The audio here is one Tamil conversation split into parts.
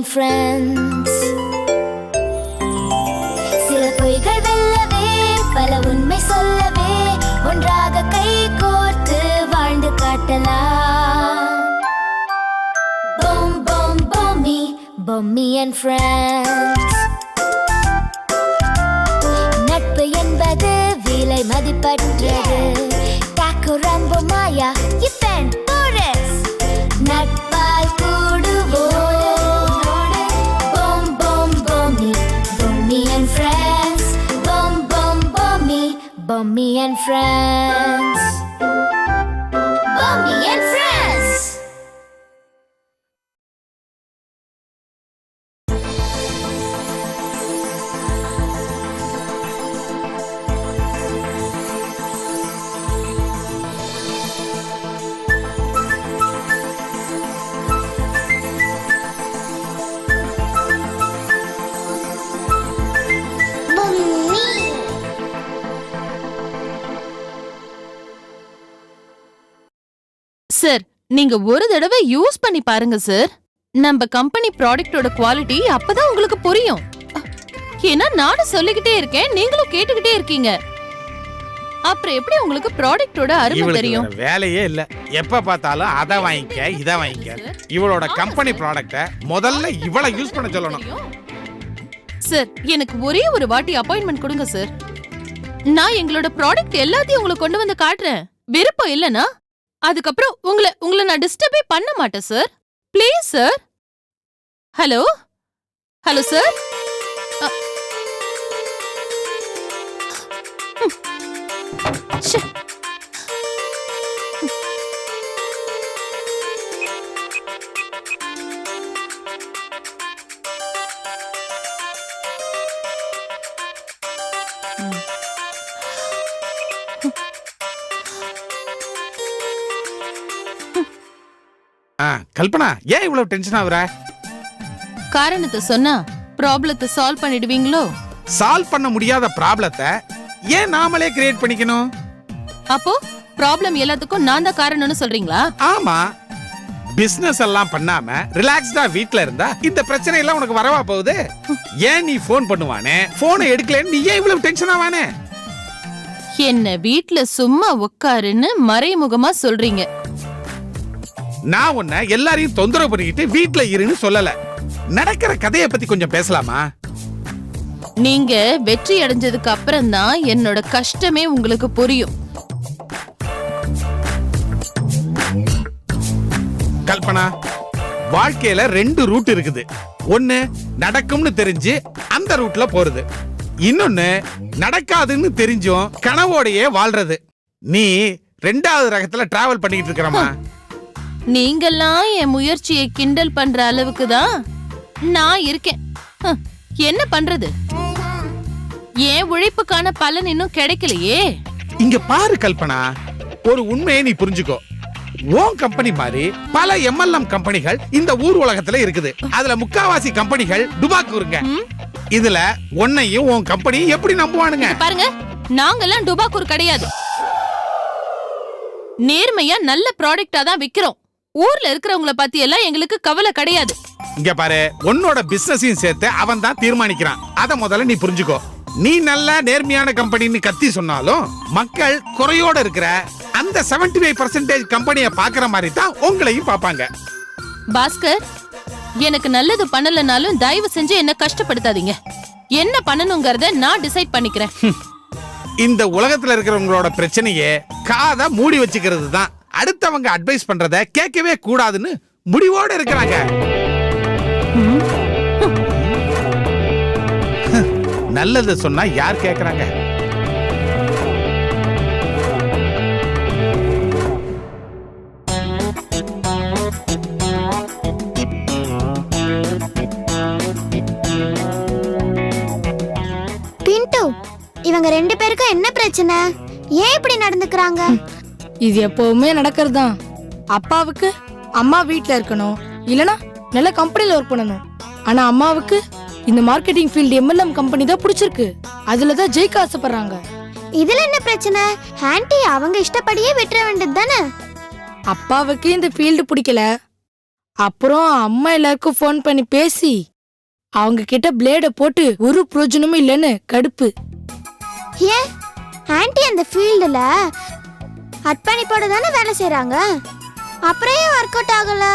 and friends. சில பொய்கள் வெல்லவே பல உண்மை சொல்லவே ஒன்றாக கை கோர்த்து வாழ்ந்து காட்டலாம். Boom boom bommy, bommy and friends. நட்பு என்பது விலை மதிப்பற்றது. Taco Rambo Maya, Ipen Boris. நட்பால் கூடுவோம். Boom boom bommy, bommy and friends. Boom boom bommy, bommy and friends. Bommy and friends. Sir, நீங்க ஒரு தடவை யூஸ் பண்ணி பாருங்க சார். நம்ம கம்பெனி ப்ராடக்ட்டோட குவாலிட்டி அப்பதான் உங்களுக்கு புரியும். ஏன்னா நானும் சொல்லிக்கிட்டே இருக்கேன், நீங்களும் கேட்டுக்கிட்டே இருக்கீங்க. அப்புறம் எப்படி உங்களுக்கு ப்ராடக்ட்டோட அருமை தெரியும்? வேலையே இல்ல, எப்ப பார்த்தாலும் அத வாங்கிக்க இத வாங்கிக்க. இவளோட கம்பெனி ப்ராடக்ட்ட முதல்ல இவள யூஸ் பண்ண சொல்லணும். சார், எனக்கு ஒரே ஒரு வாட்டி அப்பாயின்ட்மெண்ட் கொடுங்க சார். நான் எங்களோட ப்ராடக்ட் எல்லாத்தையும் உங்களுக்கு கொண்டு வந்து காட்டுறேன். விருப்பம் இல்லனா அதுக்கப்புறம் உங்களை நான் டிஸ்டர்பே பண்ண மாட்டேன் sir. Please sir. Hello hello sir. Kalpana, ஏன் இவ்வளவு டென்ஷன் ஆகுற? காரணத்தை சொன்னா ப்ராப்ளத்தை சால்வ் பண்ணிடுவீங்களோ? சால்வ் பண்ண முடியாத ப்ராப்ளத்தை ஏன் நாமளே கிரியேட் பண்ணிக்கணும்? அப்போ ப்ராப்ளம் எல்லாத்துக்கும் நான் தான் காரணம்னு சொல்றீங்களா? ஆமா, பிசினஸ் எல்லாம் பண்ணாம ரிலாக்ஸ்டா வீட்ல இருந்தா இந்த பிரச்சனை எல்லாம் உனக்கு வரவா போகுது? ஏன் நீ போன் பண்ணுவானே, போனை எடுக்கலன்னு நீ ஏன் இவ்வளவு டென்ஷன் ஆவானே? என்ன வீட்ல சும்மா உட்காருன்னு மறைமுகமா சொல்றீங்க. நான் உன்னை எல்லாரையும் தொந்தரவு பண்ணிக்கிட்டு வீட்ல இருன்னு சொல்லல. நடக்கிற கதையை பத்தி கொஞ்சம் பேசலாமா? நீங்க வெற்றி அடைஞ்சதுக்கு அப்புறம் தான் என்னோட கஷ்டமே உங்களுக்கு புரியும். கல்பனா, வாழ்க்கையில 2 ரூட் இருக்குது. ஒன்னு நடக்கும்னு தெரிஞ்சு அந்த ரூட்ல போறது, இன்னொன்னு நடக்காதுன்னு தெரிஞ்சும் கனவோடையே வாழ்றது. நீ 2வது ரகத்துல டிராவல் பண்ணிட்டு இருக்கறமா? நீங்கெல்லாம் என் முயற்சியை கிண்டல் பண்ற அளவுக்கு தான் நான் இருக்கேன். என்ன பண்றது? என் உழைப்புக்கான பலன் இன்னும் கிடைக்கலையே. இங்க பாரு கல்பனா, ஒரு உண்மையை நீ புரிஞ்சுக்கோ. உன் கம்பெனி மாதிரி பல MLM கம்பெனிகள் இந்த ஊர் உலகத்துல இருக்குது. அதுல முக்காவாசி கம்பெனிகள் டுபாக்கூருங்க. இதுல உன்னையும் உன் கம்பெனி எப்படி நம்புவானுங்க? பாருங்க, நாங்கெல்லாம் டுபாக்கூர் கிடையாது. நேர்மையா நல்ல ப்ராடக்ட்டா தான் விக்கிறோம். ஊர்ல இருக்கிறவங்கள பத்தி எல்லாம் எங்களுக்கு கவலை கிடையாது. இங்க பாரு, உன்னோட பிசினஸையும் சேர்த்து அவன் தான் தீர்மானிக்கிறான். அத முதல்ல நீ புரிஞ்சுக்கோ. நீ நல்ல நேர்மையான கம்பெனின்னு கத்தி சொன்னாலும் மக்கள் குறையோட இருக்கிற அந்த 75% கம்பெனியை பாக்குற மாதிரி தான் உங்களையும் பாப்பாங்க. பாஸ்கர், எனக்கு நல்லது பண்ணலனாலும் தயவு செஞ்சு என்ன கஷ்டப்படுத்தாதீங்க. என்ன பண்ணணுங்கிறத நான் டிசைட் பண்ணிக்கிறேன். இந்த உலகத்துல இருக்கிறவங்களோட பிரச்சனையே காதை மூடி வச்சுக்கிறது தான். அடுத்தவங்க அட்வைஸ் பண்றத கேட்கவே கூடாதுன்னு முடிவோட இருக்கிறாங்க. நல்லது சொன்னா யார் கேக்குறாங்க? பின்ட்டு, இவங்க 2 பேருக்கும் என்ன பிரச்சனை? ஏன் இப்படி நடந்துக்கறாங்க? இது எப்பவுமே நடக்கிறதுதான். அப்பாவுக்கு அம்மா வீட்ல இருக்கணும், இல்லனா நல்ல கம்பெனில ஒர்க் பண்ணணும். ஆனா அம்மாவுக்கு இந்த மார்க்கெட்டிங் ஃபீல்ட் MLM கம்பெனி தான் பிடிச்சிருக்கு. அதுல தான் ஜெயிக்க ஆசைப்படுறாங்க. இதுல என்ன பிரச்சனை? ஆன்ட்டி அவங்க இஷ்டப்படியே விட்டுற வேண்டியது தானே. அப்பாவுக்கு இந்த ஃபீல்டு பிடிக்கல, அப்புறம் அம்மா எல்லாருக்கும் ஃபோன் பண்ணி பேசி அவங்க கிட்ட பிளேட போட்டு ஒரு பிரயோஜனமும் இல்லைன்னு கடுப்பு. ஏன் ஆன்ட்டி அந்த ஃபீல்டுல அர்ப்பணிப்போட தானே வேலை செய்றாங்க, அப்புறம் ஏன் ஒர்க் அவுட் ஆகல?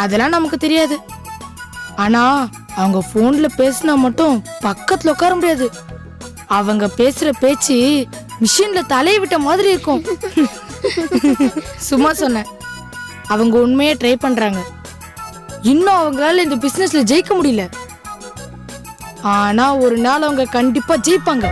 அதெல்லாம் நமக்கு தெரியாது. ஆனா அவங்க போன்ல பேசினா மட்டும் பக்கத்துல உட்கார முடியாது. அவங்க பேசுற பேச்சு மிஷின்ல தலையை விட்ட மாதிரி இருக்கும். சும்மா சொன்னேன். அவங்க உண்மையா ட்ரை பண்றாங்க. இன்னும் அவங்களால இந்த பிசினஸ்ல ஜெயிக்க முடியல. ஆனா ஒரு நாள் அவங்க கண்டிப்பா ஜெயிப்பாங்க.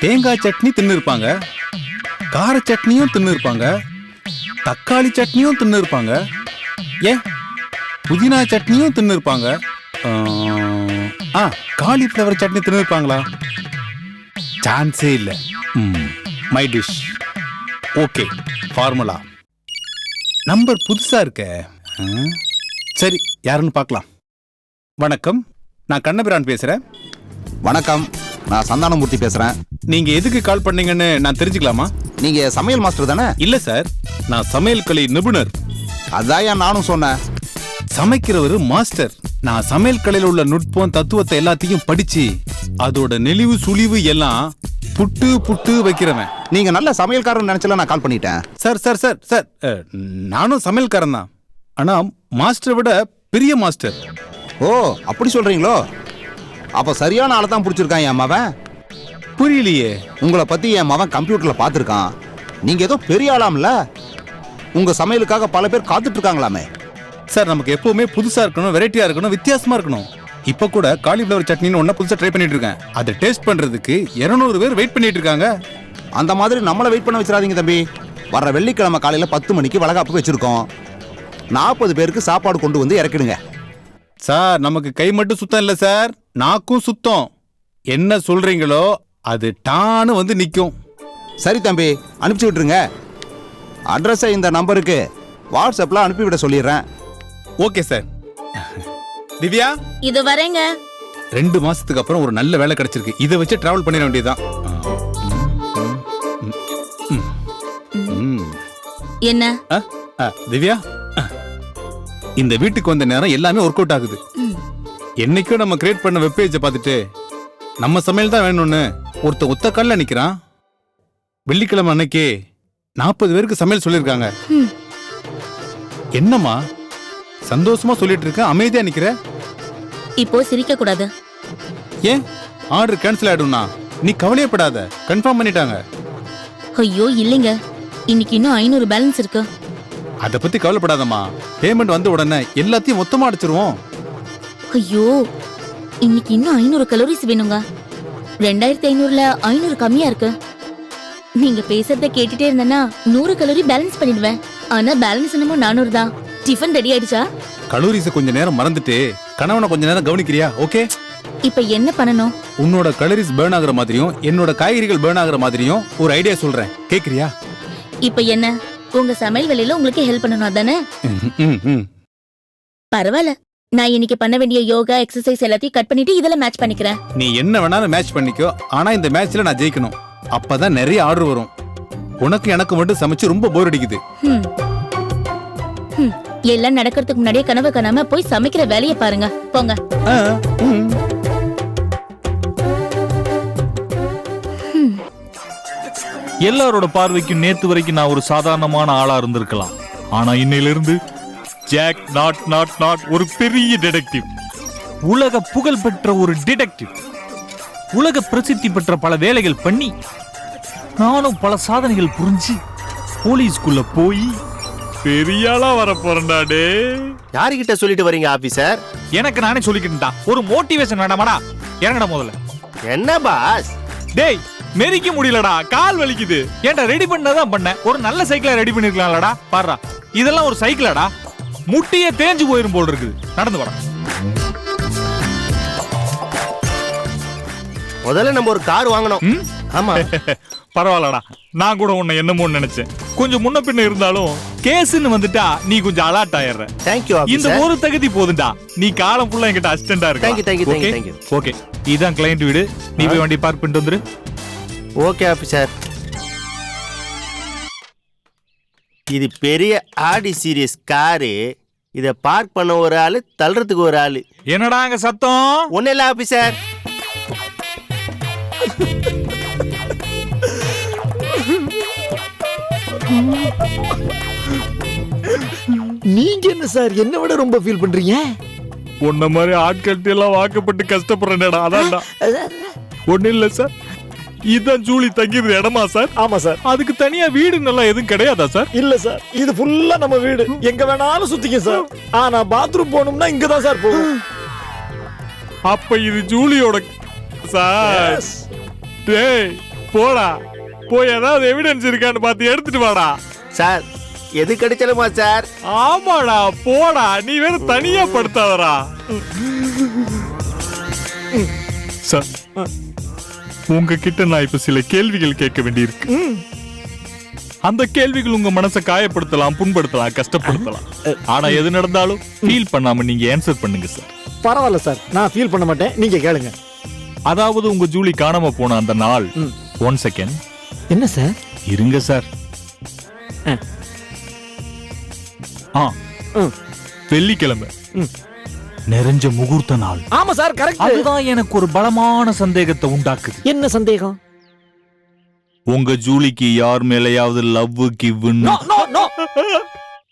தேங்காய் சட்னி தின்னு இருப்பாங்க, கார சட்னியும் தின்னு இருப்பாங்க, தக்காளி சட்னியும் தின்னு இருப்பாங்க, ஏன் புதினா சட்னியும் தின்னு இருப்பாங்க, காலிஃப்ளவர் சட்னி தின்னு இருப்பாங்களா? சான்ஸே இல்லை. My dish. Okay, formula. Number புதுசா இருக்க. சரி, யாருன்னு பார்க்கலாம். வணக்கம், நான் கண்ணபிரான் பேசுறேன். வணக்கம், நான் சந்தானமூர்த்தி பேசுறேன். நீங்க எதுக்கு கால் பண்ணீங்கன்னு நான் தெரிஞ்சுக்கலாமா? நீங்க சமையல் மாஸ்டர் தானே? இல்ல சார், நான் சமையல் கலை நிபுணர். அதான் நானும் சொன்னேன். சமைக்கிறவர் மாஸ்டர். நான் சமையல் கலையில உள்ள நுட்பம் தத்துவத்தை எல்லாத்தையும் படிச்சு அதோட நெளிவு சுழிவு எல்லாம் புட்டு புட்டு வைக்கிறவன். நீங்க நல்ல சமையல்காரன் நினைச்சல நான் கால் பண்ணிட்டேன். சார் சார் சார் சார் நானும் சமையல்காரன் தான். ஆனா மாஸ்டரை விட பெரிய மாஸ்டர். ஓ, அப்படி சொல்றீங்களோ? அப்ப சரியான ஆளை தான் பிடிச்சிருக்கான் என் மவன். புரியலையே. உங்களை பத்தி என் மவன் கம்ப்யூட்டர்ல பாத்துருக்கான். நீங்க ஏதோ பெரிய ஆளாம்ல. உங்க சமையலுக்காக பல பேர் காத்துட்டு இருக்காங்களாமே. சார், நமக்கு எப்பவுமே புதுசா இருக்கணும், வெரைட்டியா இருக்கணும், வித்தியாசமா இருக்கணும். இப்ப கூட காலிஃப்ளவர் சட்னின்னு ஒண்ணு புதுசா ட்ரை பண்ணிட்டு இருக்கேன். அதை டேஸ்ட் பண்றதுக்கு 200 பேர் வெயிட் பண்ணிட்டு இருக்காங்க. அந்த மாதிரி நம்மளை வெயிட் பண்ண வச்சிடாதீங்க தம்பி. வர்ற வெள்ளிக்கிழமை காலையில 10 மணிக்கு வளகாப்பு வச்சிருக்கோம். 40 பேருக்கு சாப்பாடு கொண்டு வந்து இறக்கிடுங்க. சார், நமக்கு கை மட்டும் சுத்தம் இல்ல சார், நாக்கும் சுத்தம். என்ன சொல்றீங்களோ அது டான்னு வந்து நிக்கும். சரி தம்பி, அனுப்பிச்சு விட்டுருங்க. அட்ரஸை இந்த நம்பருக்கு வாட்ஸ்அப்ல அனுப்பிவிட சொல்லிடுறேன். Okay sir. திவ்யா, இது வரேங்க. 2 மாசத்துக்கு அப்புறம் ஒரு நல்ல வேலை கிடைச்சிருக்கு. இதை வச்சு டிராவல் பண்ணிட வேண்டியதுதான். என்ன திவ்யா, இந்த வீட்டுக்கு வந்த நேரம் எல்லாமே ஒர்க் அவுட் ஆகுது. என்னைக்கும் நம்ம கிரியேட் பண்ண வெப்பேஜை பார்த்துட்டு நம்ம சமையல் தான் வேணும்னு ஒத்த கால்ல நிக்கிறான். வெள்ளிக்கிழமை அன்னைக்கு 40 பேருக்கு சமையல் சொல்லியிருக்காங்க. என்னம்மா சந்தோஷமா சொல்லிட்டு இருக்க, அமைதியா நிக்கிற? இப்போ சிரிக்க கூடாது. ஏன் ஆர்டர் கேன்சல் ஆயிடும்னா? நீ கவலையப்படாத, கன்ஃபார்ம் பண்ணிட்டாங்க. ஐயோ இல்லைங்க, இன்னைக்கு இன்னும் 500 பேலன்ஸ் இருக்கு. அத பத்தி கவலைப்படாதம்மா. பேமெண்ட் வந்த உடனே எல்லாத்தையும் மொத்தமா அடிச்சிருவோம். ஐயோ, இன்னைக்கு இன்னும் 500 கலோரிஸ் வேணுங்க. 2500ல 500 கம்மியா இருக்கு. நீங்க பேசுறத கேட்டுட்டே இருந்தேன்னா 100 கலோரி பேலன்ஸ் பண்ணிடுவேன். ஆனா பேலன்ஸ் என்னமோ 400 தான். டிஃபன் ரெடி ஆயிடுச்சா? கலோரிஸை கொஞ்ச நேரம் மறந்துட்டு கணவனை கொஞ்ச நேரம் கவனிக்கிறியா? ஓகே. இப்ப என்ன பண்ணணும்? உன்னோட கலோரிஸ் பேர்ன் ஆகுற மாதிரியும் என்னோட காய்கறிகள் பேர்ன் ஆகுற மாதிரியும் ஒரு ஐடியா சொல்றேன், கேக்குறியா? இப்ப என்ன, உங்க சமையல் வேலையில உங்களுக்கு ஹெல்ப் பண்ணணும் அதானே? பரவாயில்ல, நான் இன்னைக்கு பண்ண வேண்டிய யோகா எக்ஸசைஸ் எல்லாத்தையும் கட் பண்ணிட்டு இதுல மேட்ச் பண்ணிக்கிறேன். நீ என்ன வேணாலும் மேட்ச் பண்ணிக்கோ, ஆனா இந்த மேட்ச்ல நான் ஜெயிக்கணும். அப்பதான் நிறைய ஆர்டர் வரும். உனக்கு எனக்கு மட்டும் சமைச்சு ரொம்ப போர் அடிக்குது. எல்லாம் நடக்கிறதுக்கு முன்னாடியே கனவு காணாம போய் சமைக்கிற வேலையை பாருங்க, போங்க. எல்லாரோட பார்வைக்கும் நேத்து வரைக்கும் நான் ஒரு சாதாரணமான ஆளா இருந்திருக்கலாம். ஆனா இன்னையிலிருந்து ஜாக் நாட் நாட் நாட் ஒரு பெரிய டிடெக்டிவ். உலக புகழ் பெற்ற ஒரு டிடெக்டிவ். உலக பிரசித்தி பெற்ற பல வேலைகள் பண்ணி நானும் பல சாதனைகள் புரிஞ்சு போலீஸ்குள்ள போய் பெரிய ஆளா வர போறேன்டாடே. யாருகிட்ட சொல்லிட்டு வரீங்க ஆபீசர்? எனக்கு நானே சொல்லிக்கிட்டா. ஒரு மோட்டிவேஷன் வேண்டாமாடா? இறங்கடா முதல்ல. என்ன பாஸ்? டேய், மெரிக்க முடியலடா, கால் வலிக்குது. ஏன்டா ரெடி பண்ணதான் பண்ண. ஒரு நல்ல சைக்கிளா ரெடி பண்ணிருக்கலாம்லடா. பாருடா, இதெல்லாம் ஒரு சைக்கிளாடா? முட்டியே தேஞ்சு போயிரும் போல் இருக்குது. நடந்து வரா. முதல்ல நம்ம ஒரு கார் வாங்கணும். ஆமா. பரவாயில்லடா, நான் கூட உன்னை என்னமோ நினைச்சேன். கொஞ்சம் முன்ன பின்ன இருந்தாலும் கேஸ்ன்னு வந்துட்டா நீ கொஞ்சம் அலர்ட் ஆயிடுற. தேங்க் யூ இந்த ஆபீசர். ஒரு தகுதி போதுண்டா. நீ காலம் ஃபுல்லா என்கிட்ட அசிஸ்டண்டா இருக்க. Thank you, thank you, thank you, thank you. Okay, இதான் கிளையண்ட் வீடு. நீ போய் வண்டி பார்க் பண்ணிட்டு வந்துரு. Okay officer. இது பெரிய ஆடி சீரியஸ் காரு. இத பார்க் பண்ண ஒரு ஆளு, தள்ளுறதுக்கு ஒரு ஆளு. என்னடா அங்க சத்தம்? ஒன்னும் இல்ல ஆபீசர். நீங்க என்ன சார் என்ன விட ரொம்ப ஃபீல் பண்றீங்க? உன்ன மாதிரி ஆட்கள்ட்ட எல்லாம் வாக்கப்பட்டு கஷ்டப்படுறேன்டா. அதான்டா. ஒண்ணு இல்ல சார், இதான் ஜூலி தங்கிருந்த இடமா சார்? ஆமா சார். அதுக்கு தனியா வீடு நல்லா எதுவும் கிடையாதா சார்? இல்ல சார், இது ஃபுல்லா நம்ம வீடு. எங்க வேணாலும் சுத்திக்க சார். ஆனா பாத்ரூம் போகணும்னா இங்க தான் சார் போகும். அப்ப இது ஜூலியோட சார். டேய் போடா, போய் ஏதாவது எவிடன்ஸ் இருக்கான்னு பார்த்து எடுத்துட்டு வாடா. சார் எது கிடைச்சலுமா சார்? ஆமாடா போடா, நீ வேற தனியா படுத்தாதடா. சார் உங்ககிட்ட நான் இப்ப சில கேள்விகள் கேட்க வேண்டியிருக்கு. அந்த கேள்விகள் உங்க மனசை காயப்படுத்தலாம், புண்படுத்தலாம், கஷ்டப்படுத்தலாம். ஆனா எது நடந்தாலும் ஃபீல் பண்ணாம நீங்க ஆன்சர் பண்ணுங்க சார். பரவாயில்ல சார், நான் ஃபீல் பண்ண மாட்டேன். நீங்க கேளுங்க. அதாவது உங்க ஜூலி காணாம போன அந்த நாள். 1 செகண்ட். என்ன சார்? இருங்க சார். வெள்ளிக்கிழமை நிறைஞ்ச முகூர்த்த நாள். ஆமா சார், கரெக்ட். அதுதான் எனக்கு ஒரு பலமான சந்தேகத்தை உண்டாக்குது. என்ன சந்தேகம்? உங்க ஜூலிக்கு யார் மேலயாவது லவ் கிவ்னு?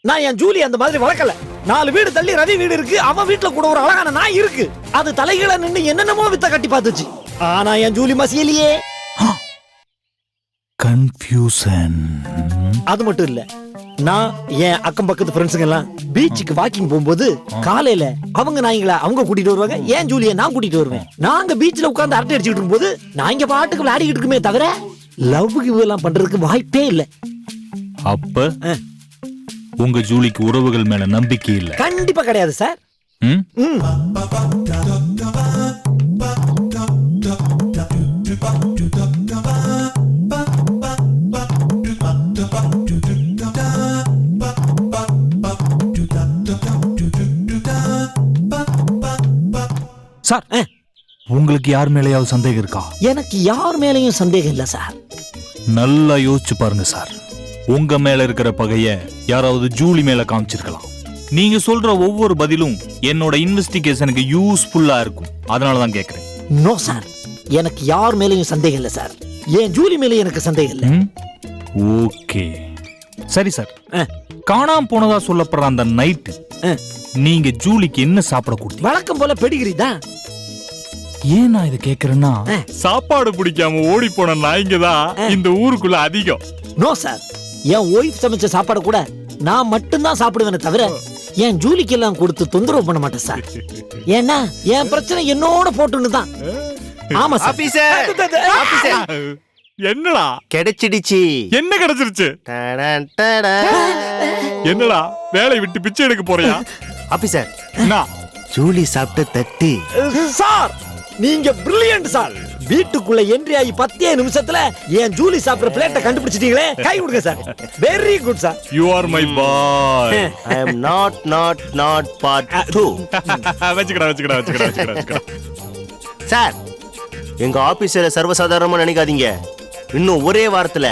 நான் என் ஜூலி அந்த மாதிரி வளர்க்கல. 4 வீடு தள்ளி ரவி வீடு இருக்கு. அவன் வீட்டுல கூட ஒரு அழகான நாய் இருக்கு. அது தலைகீழ நின்னு என்னென்னமோ வித்த கட்டி பார்த்துச்சு. ஆனா என் ஜூலி மசியலையே. கன்ஃபியூஷன். அது மட்டும் இல்ல, நான் என் அக்கம் பக்கத்து ஃப்ரெண்ட்ஸுங்க எல்லாம் பீச்சுக்கு வாக்கிங் போகும்போது காலையில அவங்க நாய்ங்களா அவங்க கூட்டிட்டு வருவாங்க, ஏன் ஜூலியை நான் கூட்டிட்டு வருவேன். நாங்க பீச்ல உட்கார்ந்து அரட்டை அடிச்சுட்டு இருக்கும்போது நான் இங்க பாட்டுக்கு விளையாடிக்கிட்டு இருக்குமே தவிர லவ் எல்லாம் பண்றதுக்கு வாய்ப்பே இல்ல. அப்ப உங்க ஜூலிக்கு உறவுகள் மேல நம்பிக்கை இல்ல? கண்டிப்பா கிடையாது சார். சார் உங்களுக்கு யார் மேலயாவது சந்தேகம் இருக்கா? எனக்கு யார் மேலயும் சந்தேகம் இல்ல சார். நல்லா யோசிச்சு பாருங்க சார். உங்க மேல இருக்கிற பகைய யாராவது ஜூலி மேல காமிச்சிருக்கலாம். நீங்க சொல்ற ஒவ்வொரு பதிலும் என்னோட இன்வெஸ்டிகேஷனுக்கு யூஸ்ஃபுல்லா இருக்கும். அதனாலதான் கேக்குறேன். நோ சார், எனக்கு யார் மேலயும் சந்தேகம் இல்ல சார். ஏன் ஜூலி மேல எனக்கு சந்தேகம் இல்ல. ஓகே சரி சார். காணாம போனதா சொல்லப்படுற அந்த நைட் நீங்க ஜூலிக்கு என்ன சாப்பிட கொடுத்தீங்க? வழக்கம் போல பெடிகிரி தான். ஏன் நான் இதை கேக்குறேன்னா, சாப்பாடு பிடிக்காம ஓடி போன நாய்ங்க தான் இந்த ஊருக்குள்ள அதிகம். நோ சார், என் ஒய்ஃப் சமைச்ச சாப்பாடு கூட நான் மட்டும்தான் சாப்பிடுவேனே தவிர என் ஜூலிக்கு எல்லாம் கொடுத்து தொந்தரவு பண்ண மாட்டேன் சார். ஏன்னா என் பிரச்சனை என்னோட போட்டுன்னு தான். ஆமா சார். ஆபீசர் என்னடா கிடைச்சிடுச்சு. என்ன கிடைச்சிருச்சு? டடன் டடன். என்னடா வேலையை விட்டு பிச்சை எடுக்க போறியா? ஆபீசர் என்ன ஜூலி சாப்பிட்ட தட்டு. சார் நீங்க பிரில்லியன்ட் சார். வீட்டுக்குள்ள என்ட்ரி ஆகி 10 நிமிஷத்துல என் ஜூலி சாப்பிடுற பிளேட்டை கண்டுபிடிச்சிட்டீங்களே, கை கொடுங்க sir. Very good sir. You are my boy. I am not part 2. வச்சுக்கடா. சார் எங்க ஆபீஸ்ல சர்வசாதாரணமா நினைக்காதீங்க. இன்னும் ஒரே வாரத்துல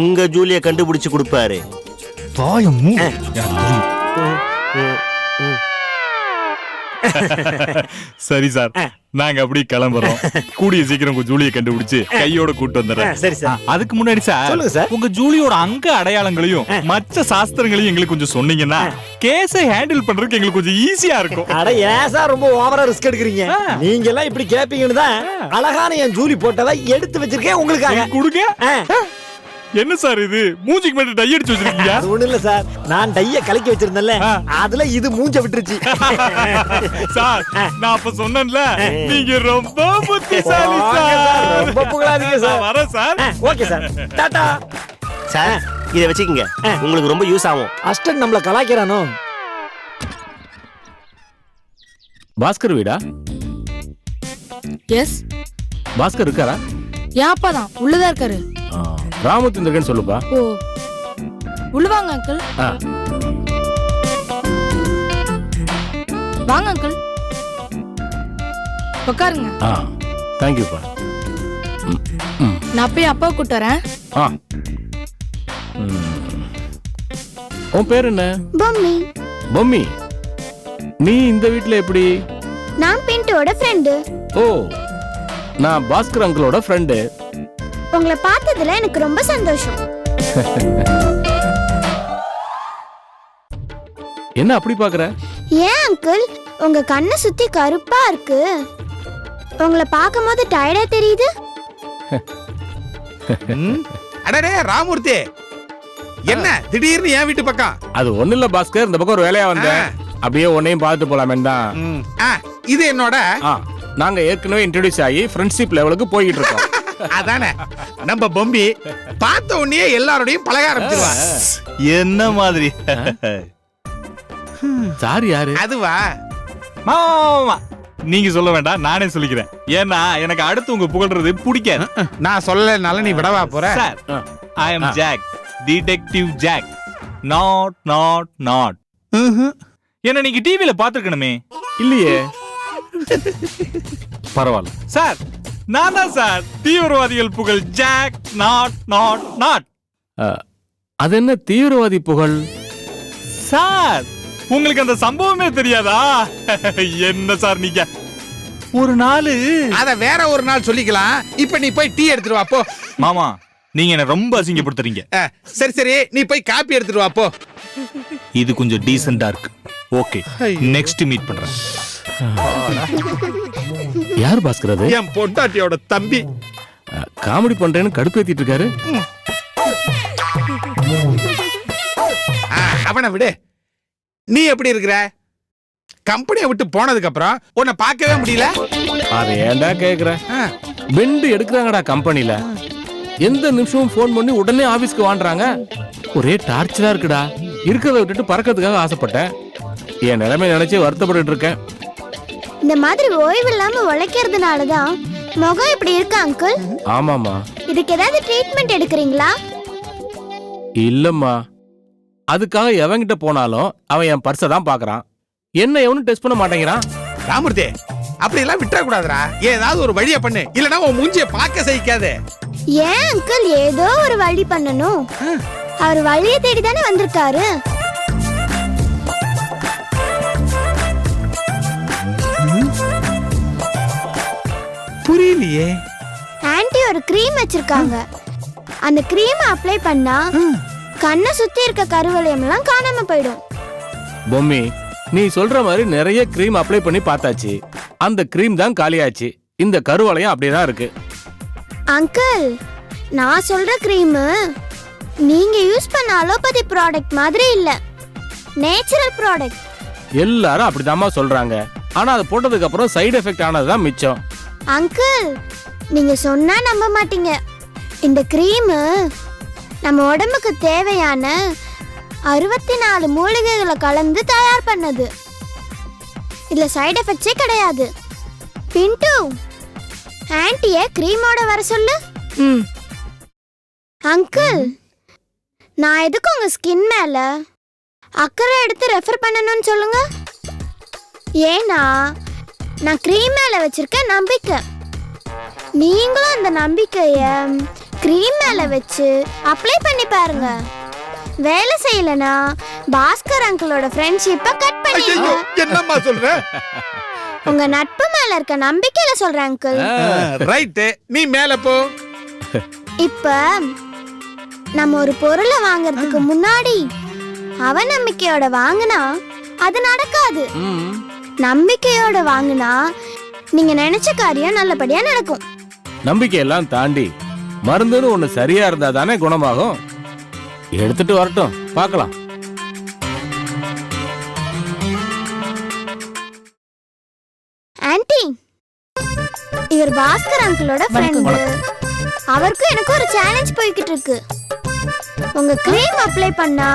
உங்க ஜூலியை கண்டுபிடிச்சு கொடுப்பாரு. சரி சார், நாங்க அப்படி கிளம்புறோம். கூடிய சீக்கிரம் உங்க ஜூலியை கண்டுபிடிச்சு கையோட கூட்டு வந்துடுறேன். சரி சார். அதுக்கு முன்னாடி சார், உங்க ஜூலியோட அங்க அடையாளங்களையும் மற்ற சாஸ்திரங்களையும் எங்களுக்கு கொஞ்சம் சொன்னீங்கன்னா கேஸை ஹேண்டில் பண்றதுக்கு எங்களுக்கு கொஞ்சம் ஈஸியா இருக்கும். அட ஏன் சார் ரொம்ப ஓவரா ரிஸ்க் எடுக்கிறீங்க? நீங்க எல்லாம் இப்படி கேப்பீங்கன்னு தான் அழகான என் ஜூலி போட்டதை எடுத்து வச்சிருக்கேன் உங்களுக்காக. கொடுங்க. என்ன சார் இது, மூஞ்சிக்கு மட்டும் டை அடிச்சு வச்சிருக்கீங்க? அது ஒண்ணு இல்ல சார், நான் டைய கலக்கி வச்சிருந்தேன்ல, அதுல இது மூஞ்ச விட்டுருச்சு. சார் நான் அப்ப சொன்னேன்ல, நீங்க ரொம்ப புத்திசாலி சார். ரொம்ப புகழாதீங்க சார். வரேன் sir. Okay sir, Tata. Sir இதை வச்சுக்கோங்க, உங்களுக்கு ரொம்ப யூஸ் ஆகும். அஸ்டன் நம்மள கலாய்க்கிறானோ? பாஸ்கர் வீடா? எஸ். பாஸ்கர் இருக்காரா? என் அப்பா தான் உள்ளதா இருக்காரு. ராமத்து இருக்கேன்னு சொல்லுப்பா. ஓ உள்ள வாங்க அங்கிள். வாங்க அங்கிள், உட்காருங்க. தேங்க்யூப்பா. நான் போய் அப்பாவை கூட்டு வரேன். ஆ உன் பேர் என்ன? பொம்மி. பொம்மி, நீ இந்த வீட்ல எப்படி? நான் பின்டோட ஃப்ரெண்டு. ஓ, நான் பாஸ்கர் அங்கிளோட ஃப்ரெண்டு. உங்களை பார்த்ததுல எனக்கு ரொம்ப சந்தோஷம். என்ன அப்படி பாக்குற? ஏன் அங்கிள் உங்க கண்ணை சுத்தி கருப்பா இருக்கு? உங்களை பார்க்கும்போது டயர்டா தெரியுது. அடடே ராமூர்த்தி, என்ன திடீர்னு என் வீட்டு பக்கம்? அது ஒண்ணு இல்ல பாஸ்கர், இந்த பக்கம் ஒரு வேலையா வந்தேன். அப்படியே உன்னையும் பார்த்துட்டு போலாமே தான். இது என்னோட நாங்க ஏற்கனவே இன்ட்ரோடியூஸ் ஆகி ஃப்ரெண்ட்ஷிப் லெவலுக்கு போயிட்டு இருக்கோம். அதானே நம்ம பொம்பி பார்த்த உடனே எல்லாரோடையும் பழக ஆரம்பிச்சிருவா. என்ன மாதிரி? சாரி யாரு? அதுவா மாமா, நீங்க சொல்ல வேண்டாம், நானே சொல்லிக்கிறேன். ஏன்னா எனக்கு அடுத்து உங்க புகழ்றது பிடிக்காது. நான் சொல்லலனால நீ விடவா போற? Sir, I am Jack, detective Jack. Not not not. என்ன நீங்க டிவில பாத்துக்கணுமே? இல்லையே. பரவாயில்ல சார், நான் தான் சார் தீவிரவாதிகள் புகழ் ஜாக். Not not not. அது என்ன தீவிரவாதி புகழ்? சார், உங்களுக்கு அந்த சம்பவமே தெரியாதா? என்ன சார் நீங்க ஒரு நாள் அத வேற ஒரு நாள் சொல்லிக்கலாம். இப்ப நீ போய் டீ எடுத்துட்டு வா போ. மாமா, நீங்க என்ன ரொம்ப அசிங்கப்படுத்துறீங்க. சரி சரி, நீ போய் காப்பி எடுத்துட்டு வா போ. இது கொஞ்சம் டீசெண்டா இருக்கு. ஓகே, நெக்ஸ்ட் மீட் பண்றேன். யார் பாஸ்கர் அது? என் பொண்டாட்டியோட தம்பி. காமெடி பண்றேன்னு கடுப்பேத்திட்டு இருக்காரு. அவனை விடு. நீ எப்படி இருக்கிற? கம்பெனியை விட்டு போனதுக்கு அப்புறம் உன்னை பார்க்கவே முடியல. அதை ஏன்டா கேக்குற? பெண்டு எடுக்கிறாங்கடா கம்பெனில. எந்த நிமிஷமும் போன் பண்ணி உடனே ஆபீஸ்க்கு வாங்குறாங்க. ஒரே டார்ச்சரா இருக்குடா. இருக்கிறத விட்டுட்டு பறக்கிறதுக்காக ஆசைப்பட்டேன். என் நிலைமை நினைச்சு வருத்தப்பட்டு இருக்கேன். இந்த மாதிரி ஓய்வு இல்லாம உழைக்கிறதுனாலதான் முகம் இப்படி இருக்கு அங்கிள். ஆமாமா. இதுக்கு ஏதாவது ட்ரீட்மெண்ட் எடுக்கிறீங்களா? இல்லம்மா, அதுக்காக எவன்கிட்ட போனாலும் அவன் என் பர்ஸை தான் பாக்குறான். என்ன எவனும் டெஸ்ட் பண்ண மாட்டேங்கிறான். ராமூர்த்தி, அப்படி எல்லாம் விட்டுற கூடாதுடா. ஏதாவது ஒரு வழியை பண்ணு, இல்லனா உன் மூஞ்சியை பார்க்க சகிக்காது. ஏன் அங்கிள் ஏதோ ஒரு வழி பண்ணணும்? அவர் வழியை தேடி தானே வந்திருக்காரு. புரியலையே. ஆன்ட்டி ஒரு க்ரீம் வச்சிருக்காங்க. அந்த க்ரீம் அப்ளை பண்ணா கண்ணை சுத்தி இருக்க கருவளையம் எல்லாம் காணாம போயிடும். பொம்மி, நீ சொல்ற மாதிரி நிறைய கிரீம் அப்ளை பண்ணி பார்த்தாச்சு. அந்த கிரீம் தான் காலியாச்சு. இந்த கருவளையம் அப்படியேதான் இருக்கு. அங்கிள், நான் சொல்ற க்ரீம் நீங்க யூஸ் பண்ண அலோபதி ப்ராடக்ட் மாதிரி இல்ல, நேச்சுரல் ப்ராடக்ட். எல்லாரும் அப்படிதாம்மா சொல்றாங்க. ஆனா அதை போட்டதுக்கு அப்புறம் சைடு எஃபெக்ட் ஆனதுதான் மிச்சம். அங்கிள், நீங்க சொன்னா நம்ப மாட்டீங்க. இந்த க்ரீம் நம்ம உடம்புக்கு தேவையான 64 மூலிகைகளை கலந்து தயார் பண்ணது. இதுல சைடு எஃபெக்ட்ஸே கிடையாது. பின்ட்டு, ஆன்ட்டிய க்ரீமோட வர சொல்லு. அங்கிள், நான் எதுக்கு உங்க ஸ்கின் மேல அக்கறை எடுத்து ரெஃபர் பண்ணணும்னு சொல்லுங்க. ஏன்னா நான் க்ரீம் மேல வச்சிருக்க நம்பிக்கை. நீங்களும் அந்த நம்பிக்கைய க்ரீம் மேல வச்சு அப்ளை பண்ணி பாருங்க. வேலை செய்யலனா பாஸ்கர் அங்கிளோட ஃப்ரெண்ட்ஷிப்பை கட் பண்ணிடுங்க. என்னம்மா சொல்ற? உங்க நட்பு மேல இருக்க நம்பிக்கையில சொல்றேன் அங்கிள். ரைட், நீ மேல போ. இப்ப நம்ம ஒரு பொருளை வாங்குறதுக்கு முன்னாடி அவநம்பிக்கையோட வாங்கினா அது நடக்காது. நம்பிக்கையோட வாங்கினா நீங்க நினைச்ச காரியம் நல்லபடியா நடக்கும். நம்பிக்கையெல்லாம் தாண்டி மருந்துன்னு ஒண்ணு சரியா இருந்தா தானே குணமாகும். எடுத்துட்டு வரட்டும், பார்க்கலாம். ஆன்ட்டி, இவர் பாஸ்கர் அங்கிளோட ஃப்ரெண்ட். அவருக்கும் எனக்கு ஒரு சேலஞ்ச் போய்கிட்டு இருக்கு. உங்க க்ரீம் அப்ளை பண்ணா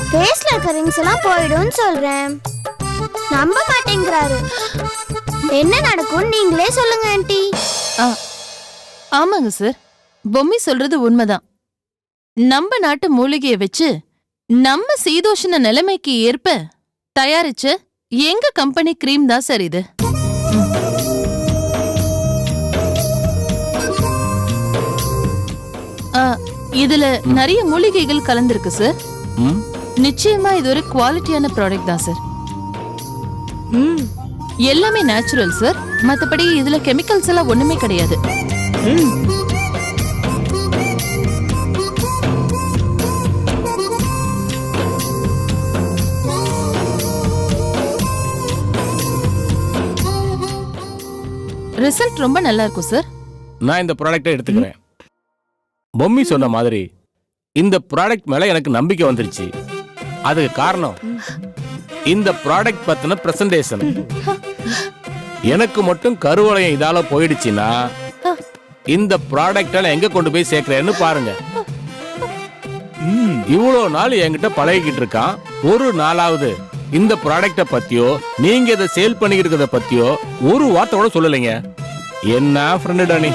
ஃபேஸ்ல இருக்க ரிங்ஸ் எல்லாம் போயிடும்னு சொல்றேன். நம்ப மாட்டேங்கிறாரு. என்ன நடக்கும் நீங்களே சொல்லுங்க ஆன்ட்டி. ஆமாங்க சார், பொம்மி சொல்றது உண்மைதான். நம்ம நாட்டு மூலிகையை வச்சு நம்ம சீதோஷண நிலைமைக்கு ஏற்ப தயாரிச்ச எங்க கம்பெனி கிரீம் தான் சார் இது. இதுல நிறைய மூலிகைகள் கலந்திருக்கு சார். ம் நிச்சயமா இது ஒரு குவாலிட்டியான ப்ராடக்ட் தான் சார். எல்லாமே நேச்சுரல் சார். மத்தபடி இதுல கெமிக்கல்ஸ் எல்லாம் ஒண்ணுமே கிடையாது. ரிசல்ட் ரொம்ப நல்லா இருக்கும் சார். நான் இந்த ப்ராடக்ட்டை எடுத்துக்கிறேன். பொம்மி சொன்ன மாதிரி இந்த ப்ராடக்ட் மேல எனக்கு நம்பிக்கை வந்துருச்சு. அதுக்கு காரணம் இந்த ப்ராடக்ட் பத்தின பிரசன்டேஷன். எனக்கு மட்டும் கருவளையம் இதால போயிடுச்சுன்னா இந்த ப்ராடக்டால எங்க கொண்டு போய் சேர்க்கிறேன்னு பாருங்க. இவ்வளோ நாள் என்கிட்ட பழகிக்கிட்டு இருக்கான். ஒரு நாளாவது இந்த ப்ராடக்ட பத்தியோ நீங்க இதை சேல் பண்ணிக்கிட்டு இருக்கிறத பத்தியோ ஒரு வார்த்தை கூட சொல்லலைங்க. என்ன friend Danny.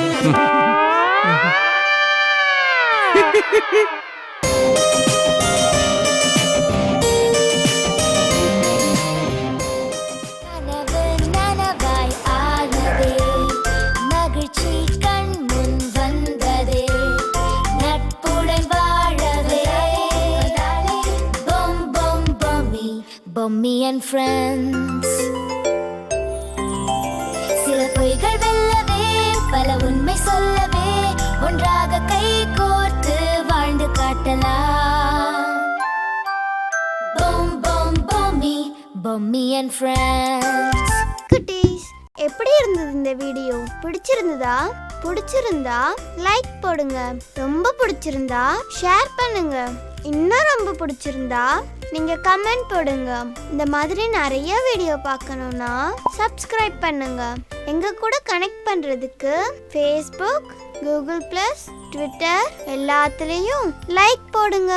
Bommy and friends. சில பொய்கள் வெல்லவே பல உண்மை சொல்லவே ஒன்றாக கை கோர்த்து வாழ்ந்து காட்டலாம். Bom bom bommy, Bommy and friends. குட்டீஸ், எப்படி இருந்தது இந்த வீடியோ? பிடிச்சிருந்தா லைக் போடுங்க. ரொம்ப பிடிச்சிருந்தா ஷேர் பண்ணுங்க. இன்னும் ரொம்ப பிடிச்சிருந்தா நீங்க கமெண்ட் போடுங்க. இந்த மாதிரி நிறைய வீடியோ பார்க்கணும்னா சப்ஸ்கிரைப் பண்ணுங்க. எங்க கூட கனெக்ட் பண்றதுக்கு Facebook, Google+, Twitter எல்லாத்துலயும் லைக் போடுங்க.